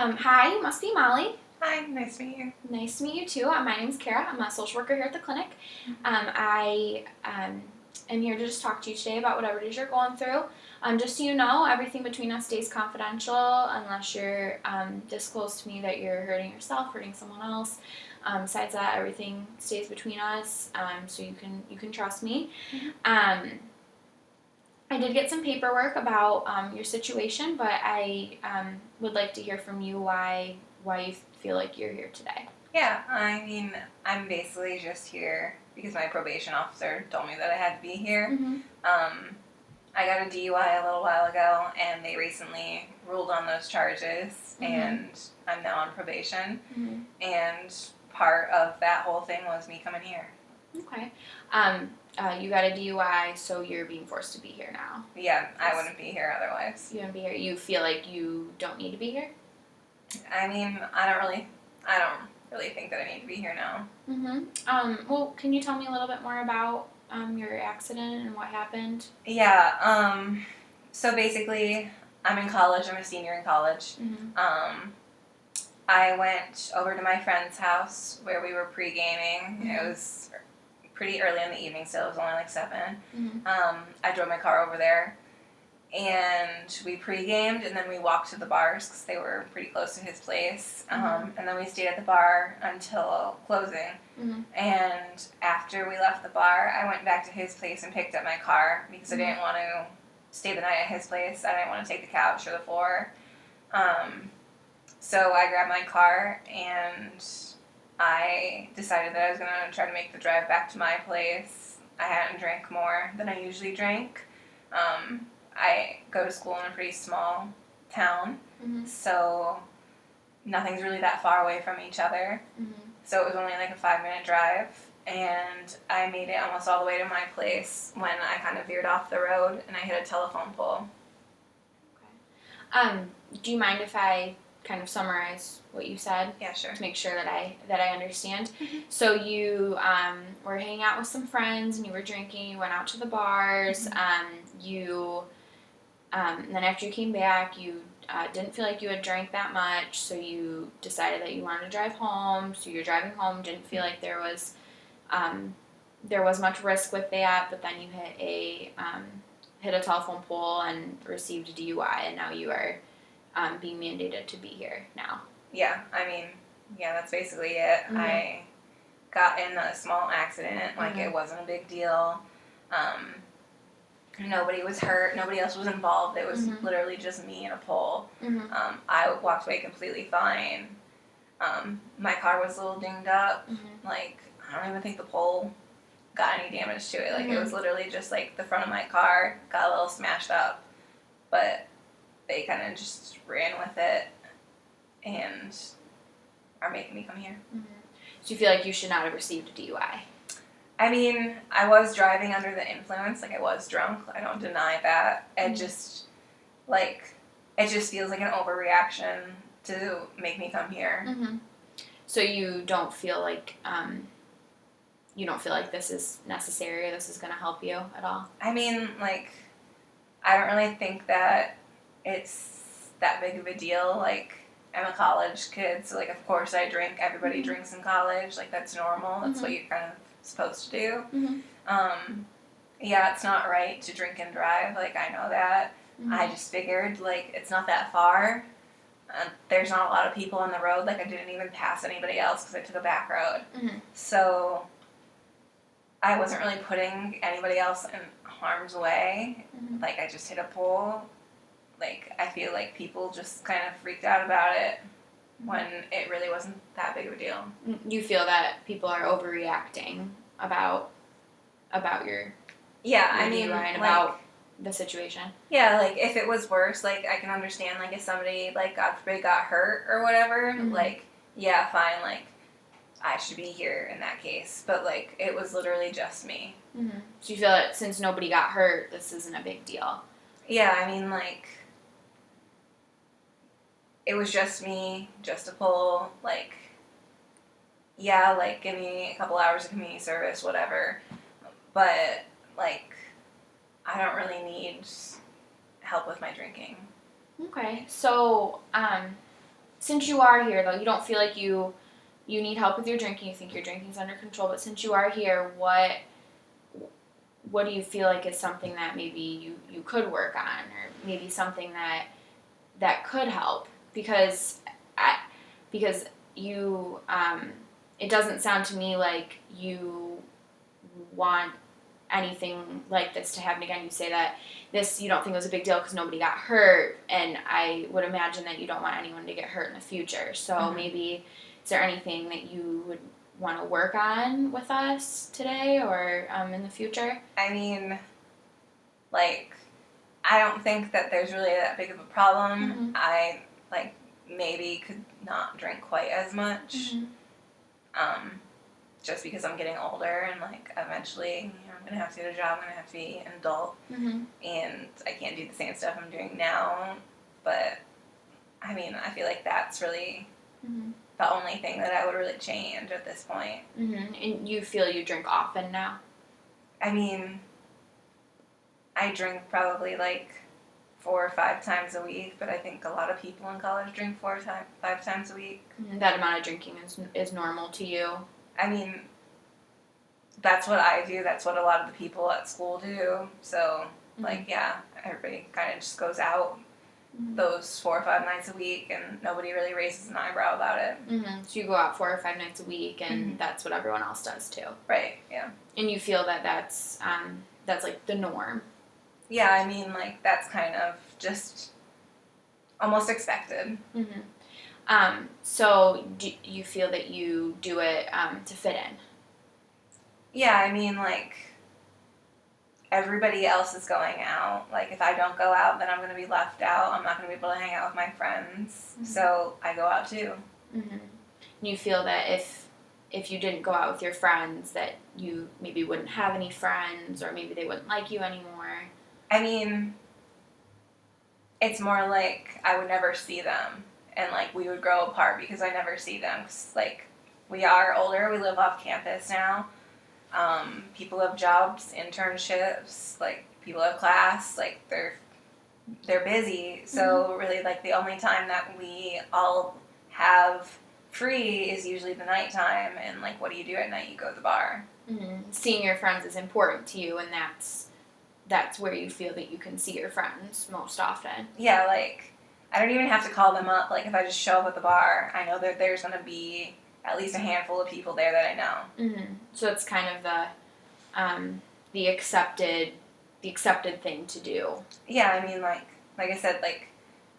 Hi, you must be Molly. Hi, nice to meet you. Nice to meet you too. My name's Kara. I'm a social worker here at the clinic. I am here to just talk to you today about whatever it is you're going through. Just so you know, everything between us stays confidential unless you're disclosed to me that you're hurting yourself, hurting someone else. Besides that, everything stays between us, so you can trust me. I did get some paperwork about your situation, but I would like to hear from you why you feel like you're here today. Yeah, I mean, I'm basically just here because my probation officer told me that I had to be here. I got a DUI a little while ago, and they recently ruled on those charges, and I'm now on probation. And part of that whole thing was me coming here. Okay. You got a DUI, so you're being forced to be here now. Yeah, I wouldn't be here otherwise. You wouldn't be here. You feel like you don't need to be here? I mean, I don't really think that I need to be here now. Well, can you tell me a little bit more about your accident and what happened? Yeah, so basically, I'm in college. I'm a senior in college. I went over to my friend's house where we were pre-gaming. It was pretty early in the evening, so it was only like 7. I drove my car over there, and we pre-gamed, and then we walked to the bars because they were pretty close to his place. And then we stayed at the bar until closing. And after we left the bar, I went back to his place and picked up my car because I didn't want to stay the night at his place. I didn't want to take the couch or the floor. So I grabbed my car and I decided that I was going to try to make the drive back to my place. I hadn't drank more than I usually drink. I go to school in a pretty small town, so nothing's really that far away from each other. So it was only like a 5-minute drive, and I made it almost all the way to my place when I kind of veered off the road and I hit a telephone pole. Okay. Do you mind if I kind of summarize what you said? Yeah, sure. To make sure that I understand. So you were hanging out with some friends and you were drinking. You went out to the bars. And then after you came back, you didn't feel like you had drank that much, so you decided that you wanted to drive home. So you're driving home. Didn't feel like there was much risk with that, but then you hit a telephone pole and received a DUI, and now you are being mandated to be here now. Yeah, I mean, that's basically it. I got in a small accident, like it wasn't a big deal. Nobody was hurt, nobody else was involved. It was literally just me and a pole. I walked away completely fine. My car was a little dinged up. Like, I don't even think the pole got any damage to it. Like, it was literally just like the front of my car got a little smashed up. But they kind of just ran with it and are making me come here. So you feel like you should not have received a DUI? I mean, I was driving under the influence. Like, I was drunk. I don't deny that. It just feels like an overreaction to make me come here. So you don't feel like this is necessary or this is going to help you at all? I mean, like, I don't really think that it's that big of a deal. Like, I'm a college kid, so, like, of course I drink. Everybody drinks in college. Like, that's normal. That's what you're kind of supposed to do. Yeah, it's not right to drink and drive. Like, I know that. I just figured, like, it's not that far. There's not a lot of people on the road. Like, I didn't even pass anybody else because I took a back road. So I wasn't really putting anybody else in harm's way. Like, I just hit a pole. Like, I feel like people just kind of freaked out about it when it really wasn't that big of a deal. You feel that people are overreacting about your I mean, DUI and about the situation. Yeah, like, if it was worse, like, I can understand, like, if somebody, like, God forbid, got hurt or whatever, like, yeah, fine, like, I should be here in that case. But, like, it was literally just me. So you feel that since nobody got hurt, this isn't a big deal? Yeah, I mean, like, it was just me, just a pole, like, yeah, like, give me a couple hours of community service, whatever. But, like, I don't really need help with my drinking. Okay, so since you are here, though, you don't feel like you need help with your drinking. You think your drinking's under control, but since you are here, what do you feel like is something that maybe you could work on, or maybe something that could help? Because you it doesn't sound to me like you want anything like this to happen again. You say that this you don't think was a big deal because nobody got hurt, and I would imagine that you don't want anyone to get hurt in the future. So maybe is there anything that you would want to work on with us today or in the future? I mean, like, I don't think that there's really that big of a problem. I, like, maybe could not drink quite as much. Just because I'm getting older and, like, eventually, I'm going to have to get a job, I'm going to have to be an adult, and I can't do the same stuff I'm doing now, but, I mean, I feel like that's really the only thing that I would really change at this point. And you feel you drink often now? I mean, I drink probably, like, 4 or 5 times a week, but I think a lot of people in college drink 5 times a week. That amount of drinking is normal to you? I mean, that's what I do. That's what a lot of the people at school do. So, like, yeah, everybody kind of just goes out those 4 or 5 nights a week, and nobody really raises an eyebrow about it. So you go out 4 or 5 nights a week, and that's what everyone else does too. Right. Yeah. And you feel that that's like the norm. Yeah, I mean, like, that's kind of just almost expected. So do you feel that you do it to fit in? Yeah, I mean, like, everybody else is going out. Like, if I don't go out, then I'm going to be left out. I'm not going to be able to hang out with my friends. So I go out too. You feel that if you didn't go out with your friends, that you maybe wouldn't have any friends, or maybe they wouldn't like you anymore? I mean, it's more like I would never see them, and, like, we would grow apart because I never see them. 'Cause, like, we are older, we live off campus now. People have jobs, internships, like, people have class, like, they're busy. So really, like, the only time that we all have free is usually the nighttime, and, like, what do you do at night? You go to the bar. Seeing your friends is important to you, and that's where you feel that you can see your friends most often. Yeah, like, I don't even have to call them up. Like, if I just show up at the bar, I know that there's going to be at least a handful of people there that I know. So it's kind of the accepted thing to do. Yeah, I mean, like I said, like,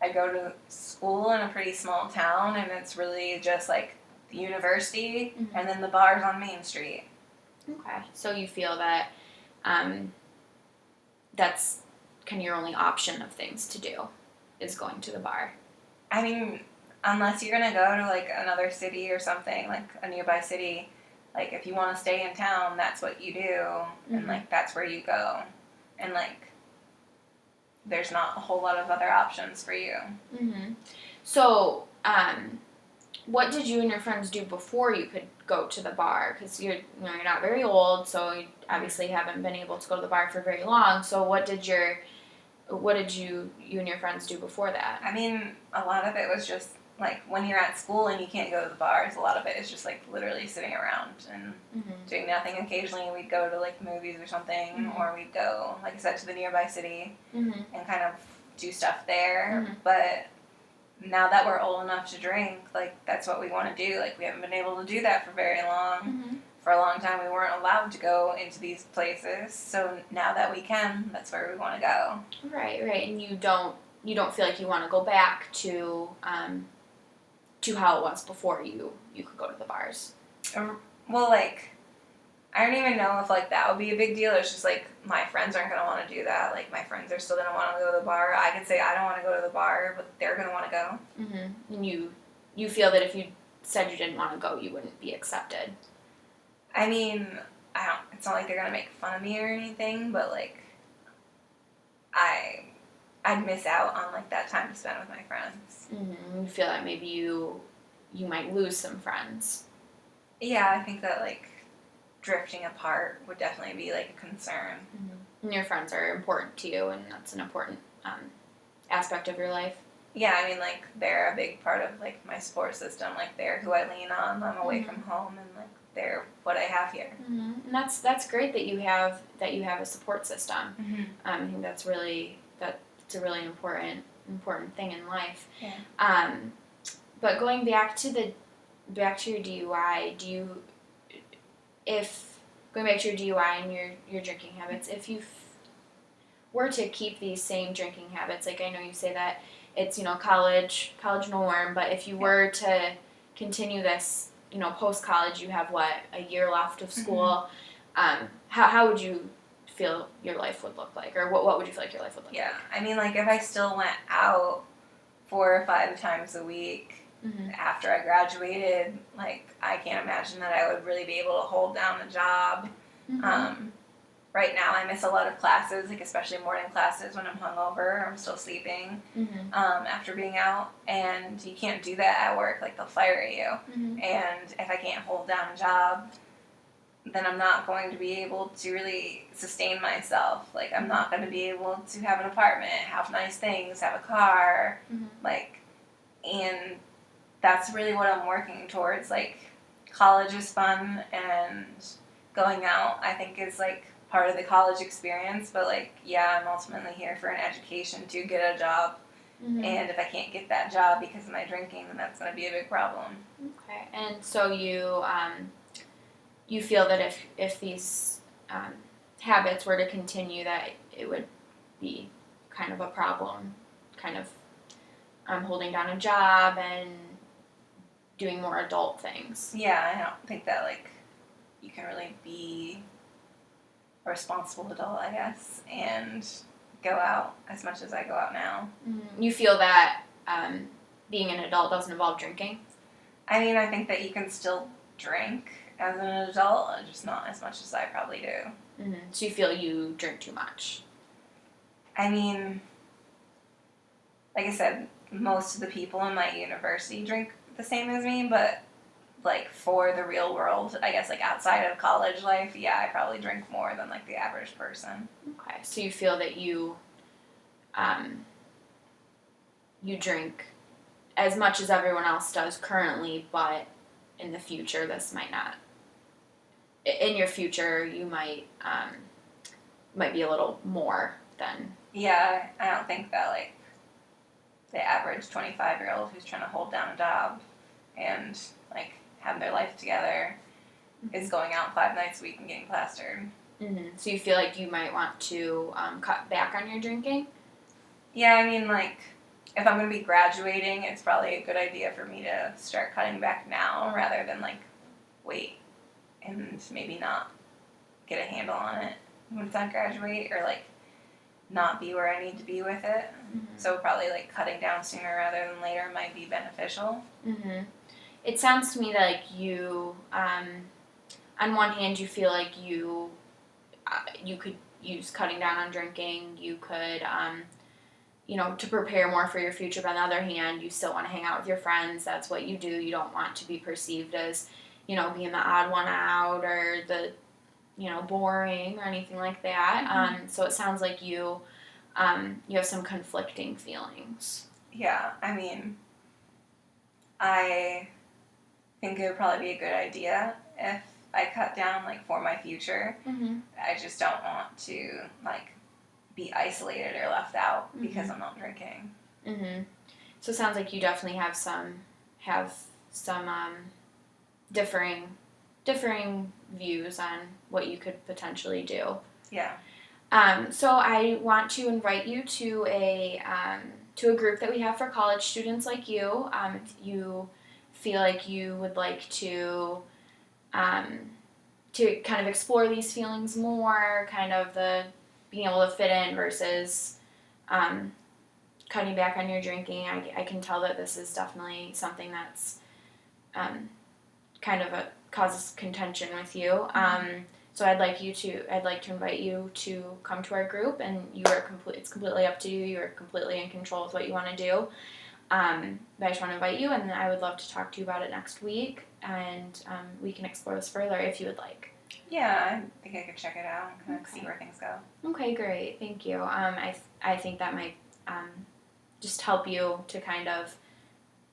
I go to school in a pretty small town, and it's really just, like, the university and then the bars on Main Street. Okay, so you feel that that's kind of your only option of things to do is going to the bar. I mean, unless you're going to go to, like, another city or something, like a nearby city, like, if you want to stay in town, that's what you do, and, like, that's where you go. And, like, there's not a whole lot of other options for you. So, what did you and your friends do before you could go to the bar? Because you're not very old, so you obviously haven't been able to go to the bar for very long. So what did you and your friends do before that? I mean, a lot of it was just, like, when you're at school and you can't go to the bars, a lot of it is just, like, literally sitting around and doing nothing. Occasionally we'd go to, like, movies or something, or we'd go, like I said, to the nearby city and kind of do stuff there. But now that we're old enough to drink, like, that's what we want to do. Like, we haven't been able to do that for very long. For a long time, we weren't allowed to go into these places. So now that we can, that's where we want to go. Right. And you don't feel like you want to go back to how it was before you could go to the bars. Well, like, I don't even know if, like, that would be a big deal. It's just, like, my friends aren't going to want to do that. Like, my friends are still going to want to go to the bar. I could say I don't want to go to the bar, but they're going to want to go. And you feel that if you said you didn't want to go, you wouldn't be accepted. I mean, it's not like they're going to make fun of me or anything, but, like, I'd miss out on, like, that time to spend with my friends. You feel like maybe you might lose some friends. Yeah, I think that, like, drifting apart would definitely be, like, a concern. And your friends are important to you, and that's an important aspect of your life. Yeah, I mean, like, they're a big part of, like, my support system. Like, they're who I lean on. I'm away from home, and, like, they're what I have here. And that's great that you have a support system. I think that's a really important thing in life. Yeah. But going back to your DUI, going back to your DUI and your drinking habits, if you were to keep these same drinking habits, like I know you say that it's college norm, but if you were to continue this, post college, you have a year left of school. How would you feel your life would look like, or what would you feel like your life would look like? Yeah, I mean, like, if I still went out 4 or 5 times a week after I graduated, like, I can't imagine that I would really be able to hold down a job. Right now, I miss a lot of classes, like, especially morning classes when I'm hungover. I'm still sleeping after being out, and you can't do that at work. Like, they'll fire you. And if I can't hold down a job, then I'm not going to be able to really sustain myself. Like, I'm not going to be able to have an apartment, have nice things, have a car, like, and that's really what I'm working towards. Like, college is fun, and going out, I think, is, like, part of the college experience, but, like, yeah, I'm ultimately here for an education to get a job, and if I can't get that job because of my drinking, then that's going to be a big problem. Okay, and so you feel that if these habits were to continue, that it would be kind of a problem, kind of holding down a job and doing more adult things. Yeah, I don't think that, like, you can really be a responsible adult, I guess, and go out as much as I go out now. You feel that being an adult doesn't involve drinking? I mean, I think that you can still drink as an adult, just not as much as I probably do. So you feel you drink too much? I mean, like I said, most of the people in my university drink the same as me, but, like, for the real world, I guess, like, outside of college life, yeah, I probably drink more than, like, the average person. Okay, so you feel that you drink as much as everyone else does currently, but in the future, this might not. In your future, you might be a little more than. Yeah, I don't think that, like, the average 25-year-old who's trying to hold down a job and, like, have their life together is going out 5 nights a week and getting plastered. So you feel like you might want to cut back on your drinking? Yeah, I mean, like, if I'm going to be graduating, it's probably a good idea for me to start cutting back now rather than, like, wait and maybe not get a handle on it once I graduate, or, like, not be where I need to be with it. So probably, like, cutting down sooner rather than later might be beneficial. It sounds to me like you, on one hand, you feel like you could use cutting down on drinking. You could, to prepare more for your future. But on the other hand, you still want to hang out with your friends. That's what you do. You don't want to be perceived as, being the odd one out or the, boring or anything like that. So it sounds like you have some conflicting feelings. Yeah, I mean, I think it would probably be a good idea if I cut down, like, for my future. I just don't want to, like, be isolated or left out because I'm not drinking. So it sounds like you definitely have some differing views on what you could potentially do. Yeah. So I want to invite you to a group that we have for college students like you. If you feel like you would like to kind of explore these feelings more, kind of the being able to fit in versus cutting back on your drinking, I can tell that this is definitely something that's kind of causes contention with you. So I'd like to invite you to come to our group, and it's completely up to you. You're completely in control with what you want to do. But I just want to invite you, and I would love to talk to you about it next week, and we can explore this further if you would like. Yeah, I think I could check it out and kind of see where things go. Okay, great. Thank you. I think that might just help you to kind of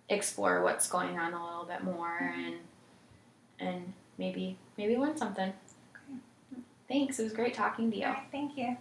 explore what's going on a little bit more and maybe learn something. Okay. Thanks. It was great talking to you. All right, thank you.